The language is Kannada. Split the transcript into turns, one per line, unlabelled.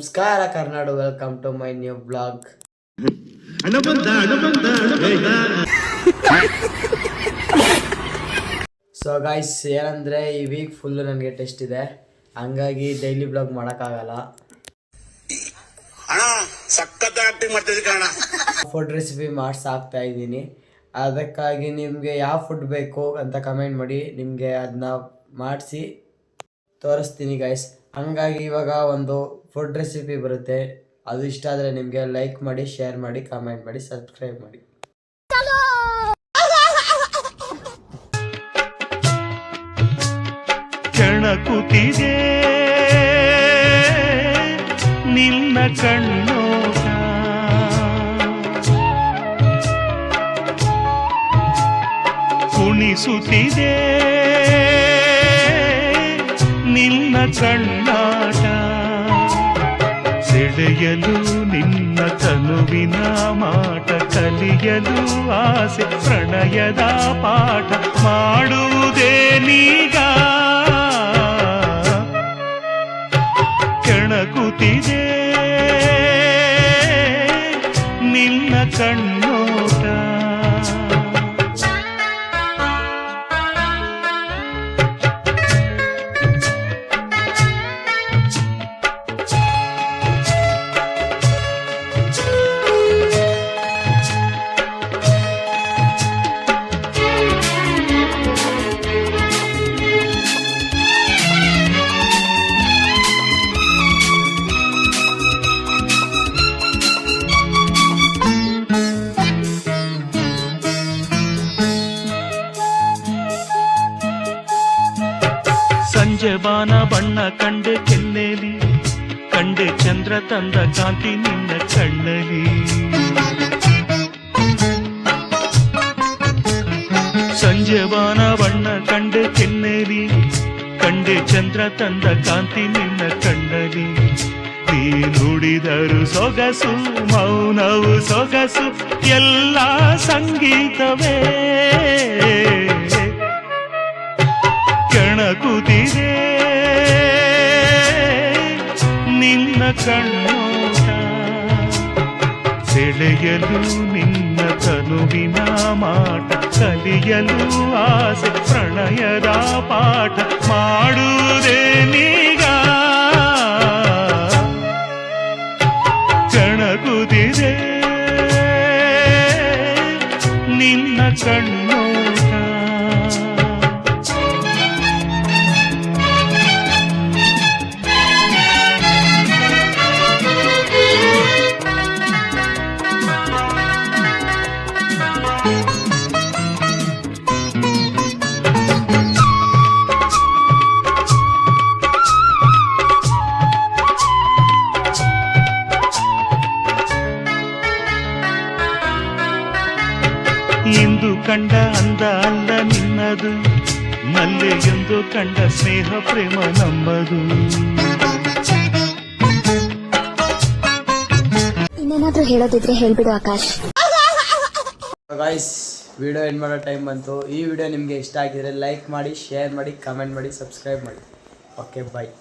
ನಮಸ್ಕಾರ ಕರ್ನಾಡು, welcome to my new blog. So guys, ಏನಂದ್ರೆ ಈ ವೀಕ್ ಫುಲ್ಲು ನನಗೆ ಟೆಸ್ಟ್ ಇದೆ, ಹಂಗಾಗಿ ಡೈಲಿ ಬ್ಲಾಗ್ ಮಾಡೋಕ್ಕಾಗಲ್ಲ. ಫುಡ್ ರೆಸಿಪಿ ಮಾಡ್ಸಾಕ್ತಾ ಇದ್ದೀನಿ. ಅದಕ್ಕಾಗಿ ನಿಮಗೆ ಯಾವ ಫುಡ್ ಬೇಕು ಅಂತ ಕಮೆಂಟ್ ಮಾಡಿ, ನಿಮಗೆ ಅದನ್ನ ಮಾಡಿಸಿ ತೋರಿಸ್ತೀನಿ ಗೈಸ್. ಹಂಗಾಗಿ ಇವಾಗ ಒಂದು ಫುಡ್ ರೆಸಿಪಿ ಬರುತ್ತೆ. ಅದು ಇಷ್ಟ ಆದರೆ ನಿಮಗೆ ಲೈಕ್ ಮಾಡಿ, ಶೇರ್ ಮಾಡಿ, ಕಮೆಂಟ್ ಮಾಡಿ, ಸಬ್ಸ್ಕ್ರೈಬ್ ಮಾಡಿ.
ಕೆಣಕುತ್ತಿದೆ ನಿನ್ನ ಕಣ್ಣೋಟ, ಕುಣಿಸುತ್ತಿದೆ ನಿನ್ನ ಕಣ್ಣಾಟ, ಸೆಳೆಯಲು ನಿನ್ನ ತನುವಿನ ಮಾಟ, ಕಲಿಯಲು ಆಸೆ ಪ್ರಣಯದ ಪಾಠ, ಮಾಡುವುದೇ ನೀಗ ಕೆಣಕುತ್ತಿದೆ ನಿನ್ನ ಕಣ್ಣೋಟ. ಸಂಜೆ ಬಾನ ಬಣ್ಣ ಕಂಡೆ ಕೆನ್ನೆಲಿ, ಕಂಡೆ ಚಂದ್ರ ತಂದ ಕಾಂತಿ ನಿನ್ನ ಕಣ್ಣಲಿ, ಸಂಜೆ ಬಾನ ಬಣ್ಣ ಕಂಡೆ ಕೆನ್ನೆಲಿ, ಕಂಡೆ ಚಂದ್ರ ತಂದ ಕಾಂತಿ ನಿನ್ನ ಕಣ್ಣಲಿ, ನೀ ನುಡಿದರು ಸೊಗಸು ಮೌನವು ಸೊಗಸು ಎಲ್ಲ ಸಂಗೀತವೇ, ಕೆಣಕುತ್ತಿದೆ ನಿನ್ನ ಕಣ್ಣೋಟ, ಸೆಳೆಯಲು ನಿನ್ನ ತನುವಿನ ಮಾಟ, ಕಲಿಯಲು ಆಸೆ ಪ್ರಣಯದ ಪಾಠ, ಮಾಡುವುದೇ ನೀಗ ಕೆಣಕುತ್ತಿದೆ ನಿನ್ನ ಕಣ್ಣೋಟ. ಎಂದು ಕಂಡ ಅಂದ ಅಲ್ಲ ನಿನ್ನದು, ಮಲ್ಲೆ ಎಂದು ಕಂಡ ಸ್ನೇಹ ಪ್ರೇಮ ನಮ್ಮದು.
ಇನ್ನೇನಾದ್ರೂ ಹೇಳೋದಿದ್ರೆ ಹೇಳ್ಬಿಡು ಆಕಾಶ್.
ಗೈಸ್, ವಿಡಿಯೋ ಎಂಡ್ ಮಾಡೋ ಟೈಮ್ ಬಂತು. ಈ ವಿಡಿಯೋ ನಿಮಗೆ ಇಷ್ಟ ಆಗಿದ್ರೆ ಲೈಕ್ ಮಾಡಿ, ಶೇರ್ ಮಾಡಿ, ಕಮೆಂಟ್ ಮಾಡಿ, ಸಬ್ಸ್ಕ್ರೈಬ್ ಮಾಡಿ. ಓಕೆ, ಬಾಯ್.